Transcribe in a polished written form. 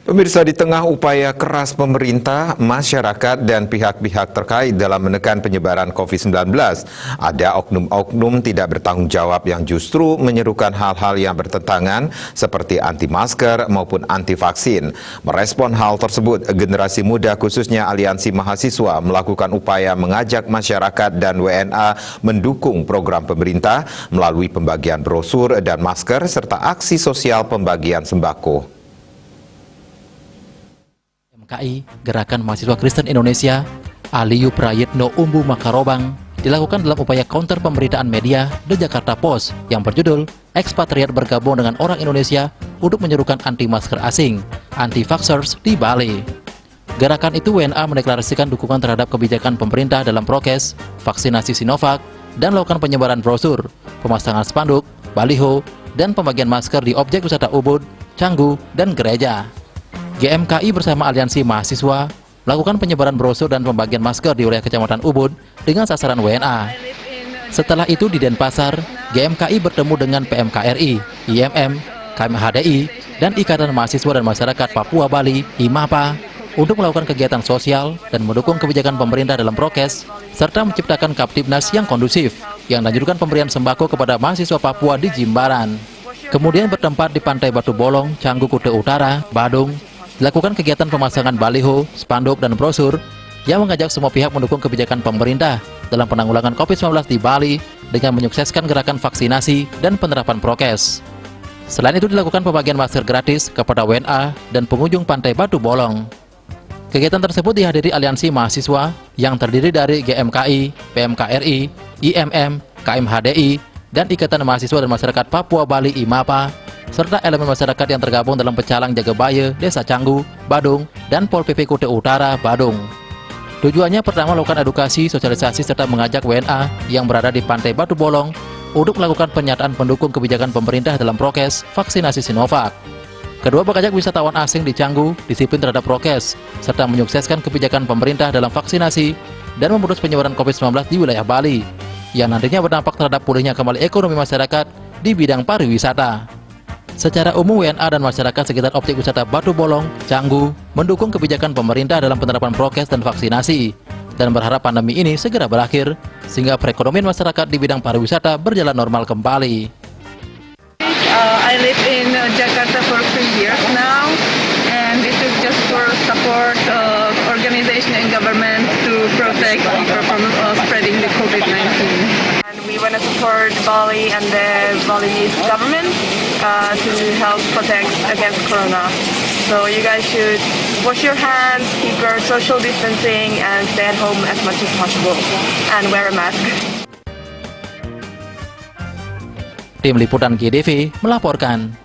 Pemirsa, di tengah upaya keras pemerintah, masyarakat, dan pihak-pihak terkait dalam menekan penyebaran COVID-19, ada oknum-oknum tidak bertanggung jawab yang justru menyerukan hal-hal yang bertentangan seperti anti masker maupun anti vaksin. Merespon hal tersebut, generasi muda khususnya Aliansi Mahasiswa melakukan upaya mengajak masyarakat dan WNA mendukung program pemerintah melalui pembagian brosur dan masker serta aksi sosial pembagian sembako. GMKI, Gerakan Mahasiswa Kristen Indonesia, Aliyu Prayitno Umbu Makarobang, dilakukan dalam upaya counter pemberitaan media The Jakarta Post yang berjudul Ekspatriat bergabung dengan orang Indonesia untuk menyerukan anti masker asing, anti-vaxxers di Bali. Gerakan itu WNA mendeklarasikan dukungan terhadap kebijakan pemerintah dalam prokes, vaksinasi Sinovac, dan melakukan penyebaran brosur, pemasangan spanduk, baliho, dan pembagian masker di objek wisata Ubud, Canggu, dan gereja. GMKI bersama Aliansi Mahasiswa melakukan penyebaran brosur dan pembagian masker di wilayah Kecamatan Ubud dengan sasaran WNA. Setelah itu di Denpasar, GMKI bertemu dengan PMKRI, IMM, KMHDI, dan Ikatan Mahasiswa dan Masyarakat Papua Bali, IMAPA, untuk melakukan kegiatan sosial dan mendukung kebijakan pemerintah dalam prokes, serta menciptakan Kaptibnas yang kondusif, yang menganjurkan pemberian sembako kepada mahasiswa Papua di Jimbaran. Kemudian bertempat di Pantai Batu Bolong, Canggu, Kuta Utara, Badung, dilakukan kegiatan pemasangan baliho, spanduk, dan brosur yang mengajak semua pihak mendukung kebijakan pemerintah dalam penanggulangan COVID-19 di Bali dengan menyukseskan gerakan vaksinasi dan penerapan prokes. Selain itu dilakukan pembagian masker gratis kepada WNA dan pengunjung Pantai Batu Bolong. Kegiatan tersebut dihadiri Aliansi Mahasiswa yang terdiri dari GMKI, PMKRI, IMM, KMHDI, dan Ikatan Mahasiswa dan Masyarakat Papua Bali IMAPA, serta elemen masyarakat yang tergabung dalam Pecalang Jagabaya, Desa Canggu, Badung, dan Pol PP Kuta Utara, Badung. Tujuannya pertama melakukan edukasi, sosialisasi, serta mengajak WNA yang berada di Pantai Batu Bolong untuk melakukan pernyataan pendukung kebijakan pemerintah dalam prokes vaksinasi Sinovac. Kedua mengajak wisatawan asing di Canggu disiplin terhadap prokes, serta menyukseskan kebijakan pemerintah dalam vaksinasi dan memutus penyebaran COVID-19 di wilayah Bali, yang nantinya berdampak terhadap pulihnya kembali ekonomi masyarakat di bidang pariwisata. Secara umum, WNA dan masyarakat sekitar objek wisata Batu Bolong, Canggu, mendukung kebijakan pemerintah dalam penerapan prokes dan vaksinasi, dan berharap pandemi ini segera berakhir, sehingga perekonomian masyarakat di bidang pariwisata berjalan normal kembali. I live in Jakarta for 3 years now, and this is just for support organization and government to protect people from spreading the COVID-19. And we want to support Bali and the Balinese government to help protect against corona. So you guys should wash your hands, keep your social distancing, and stay at home as much as possible, and wear a mask. Tim Liputan GDV melaporkan.